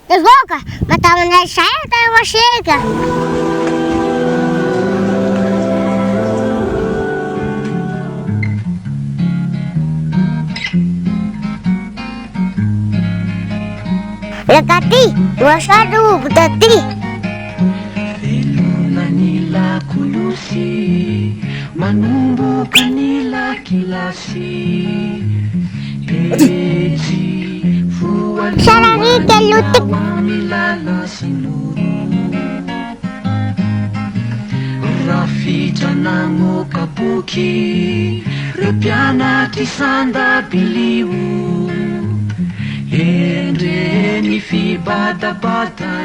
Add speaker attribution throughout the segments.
Speaker 1: Ivoca, mas tava na saia, tava chega. Lekati, wasadu betati.
Speaker 2: Nila kulusi, manumbukan nila kilasi.
Speaker 1: Sarari kelutik.
Speaker 2: Rafita namo kapuki, repiana tisanda biliu. Endre ni fibata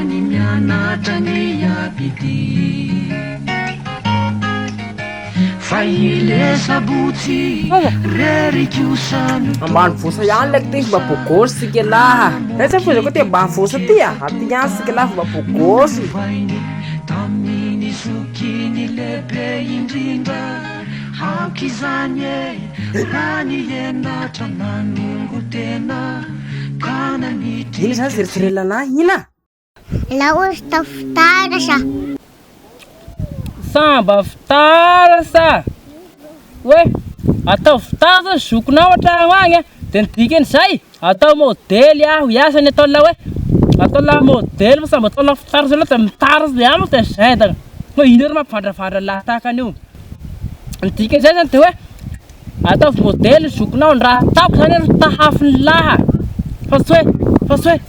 Speaker 2: ni mianatra ni abidi. Faile sabuti reri kiusanu.
Speaker 3: Ambaan fusa yan lektis bapukos sikela. Rasa fusa ko te ba fusa tia. Hati yan sikela bapukos.
Speaker 2: Tamini sukini lebe indrinda. Hakizanye nani yena tananungu tena.
Speaker 3: Ini saya sir-sirila na hina.
Speaker 1: Laus taftara siya.
Speaker 4: Samba ftara sa. We, atau ftara sukna wata wange. Tentikin say. Atau model ya huyasa ni tola we. Atau la model sama tola ftara sula temtar dia mo te say tang. Mo hidur ma fada lata kanu. Tentikin say san tuwe. Atau model sukna onra tap sana tahafn laha. Faswe.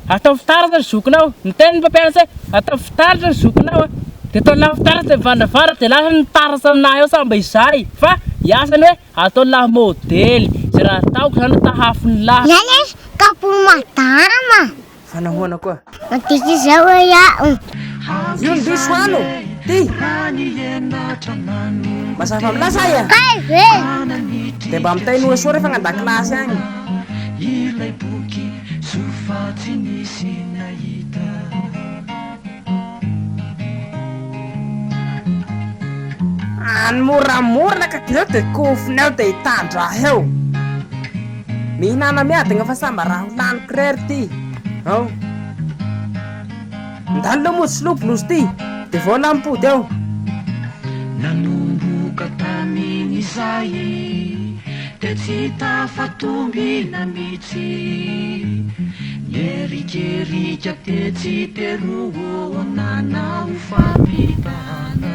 Speaker 4: Atau ftara sa sukna. Nten pa pensa. Atau ftara sa sukna. Tito la ftara te vanda fara te la ftara sa nayo sa baisai. Fa yasan we atau la model. Sira tau kana tahafn la.
Speaker 1: Yanes kapumatama.
Speaker 3: Panahon ako.
Speaker 1: Matiki sawa ya.
Speaker 3: Yun biswano. Ti. Masafam la saya.
Speaker 1: Kay fel.
Speaker 3: Te bamtay nuwe sore fanga kelas yang.
Speaker 2: Ilay buki sufatini sinayita.
Speaker 3: An mura-mura na kakilao te kufnel te tandra heo. Mina na miya te nga fasama rahulan krerti. Oh. Ndalo mo sloop lusti. Te volampu teo.
Speaker 2: Nanumbuka tamini sayi. Tecita fatumbi na mici. Yeri-yeri jak teci teruo nana ufabi bahana.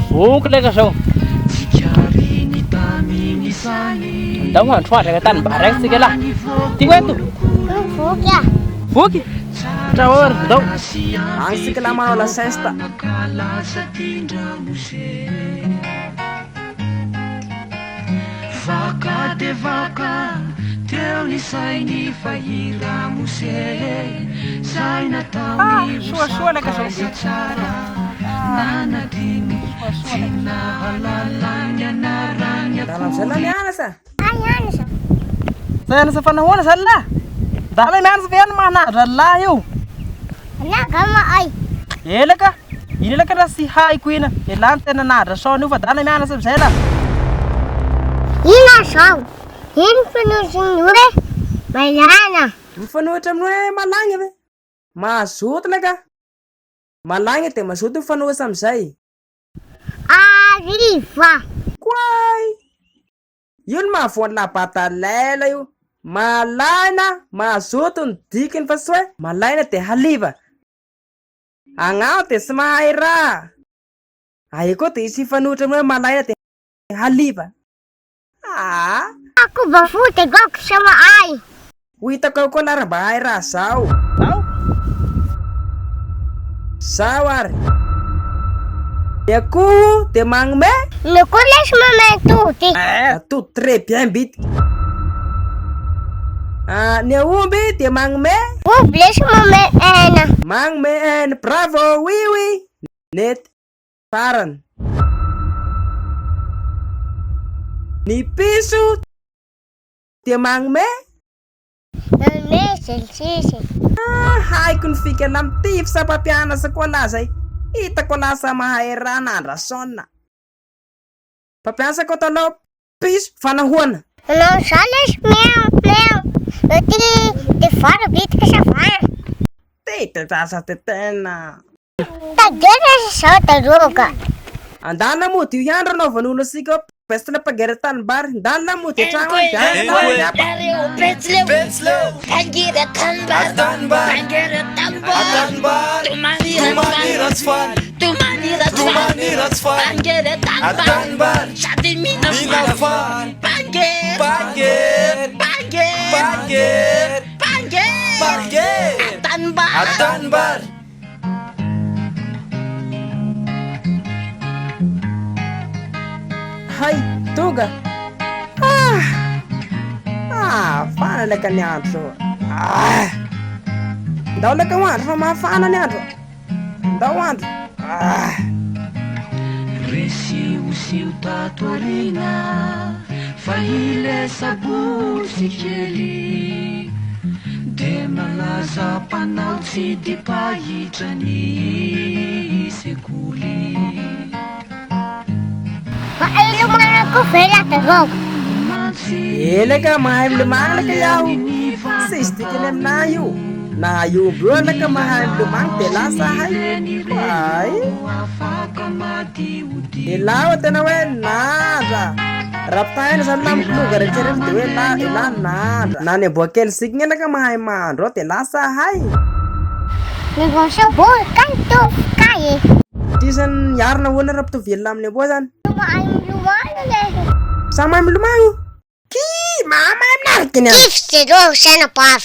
Speaker 4: Fuk le ka so.
Speaker 2: Sikari ni tamini sayi.
Speaker 4: Tao hoàn thoại cái tàn barang sikela. Tingwe tu.
Speaker 1: Fuk ya.
Speaker 4: Fuki. Tawar do.
Speaker 3: Ang sikalaman wala sesta.
Speaker 2: Nakala sa tinda muse. Vaka de vaka, teu ni sai ni fahira muse. Sai na tami
Speaker 4: Shua le ka so.
Speaker 2: Nana dini, sina halalanya naranya
Speaker 3: Dalam sana ni ana sa.
Speaker 1: Ayan siya.
Speaker 4: Saya sa panahon sa la. Dala man sa yan mana ralla yo.
Speaker 1: Anak kama ay.
Speaker 4: Ele ka. Ile ka si hai kuina. Elante na na so nu fa dala man sa sela.
Speaker 1: Ina saw. Hin pinusin nure. Mayana.
Speaker 3: Mfano tamwe malangi be. Masut laga. Malangi te masut fano samsai.
Speaker 1: Arifa.
Speaker 3: Kwai. Yun mafon la patalela yo. Malana masutun dikin faswe. Malana te haliba. Angao te smaira. Ayoko te isi fano tamwe malana te haliba. Ah.
Speaker 1: Aku bafute gok sama ay.
Speaker 3: Wita kau ko lara baira saw.
Speaker 4: Tau.
Speaker 3: Sawar. Yaku te mangme.
Speaker 1: Nukules momentuti.
Speaker 3: Tu tre bien bit. Ne umbi te mangme.
Speaker 1: Ubles momena.
Speaker 3: Mangme en bravo oui. Net paran. Ni pisu te mangme.
Speaker 1: Mesel sisi.
Speaker 3: Hai kun fikir nam tif sa papiana sekolah say. Ita kola sa mahairana rasona. Papiana sa kotolo pis fanahuan.
Speaker 1: No sales meow meow. Ty varo bitika sa varo.
Speaker 3: Tita sasa tetena.
Speaker 1: Tagera sa taroga.
Speaker 3: Andana mo ti yandra no vanulo sika pestana pageratan bar dana mo ti chango
Speaker 5: Dario Petzlo Tangira Tanbar Tangira Tanbar Tumani Ratsfan Tangira Tanbar Shadi Minafan Panger Tanbar
Speaker 3: Hai tuga. Fana na kanyato. Daw na kawan ma fana nyato. Dawan.
Speaker 2: Resiu tatuarina Fahile sabu sikeli De malaza panao tsy de pahitrany sekoly
Speaker 1: Lumana ko vela taroga.
Speaker 3: Ele ka mahim lumang na kayaw. Sisti kinem na yu. Na yu bro na ka mahim lumang tela sahay. Ay. Ilaw tanawen nada. Raptain sa nam lugar cerem tuwe la ila nada. Nane bokel signya na ka mahim man ro tela sahay.
Speaker 1: Negosyo bol kanto kaya.
Speaker 3: Tisan yar na wala rap to vietnam ne bodan.
Speaker 1: Lumana na.
Speaker 3: Sama lumang. Ki mama na kanya.
Speaker 1: If se do sana pas.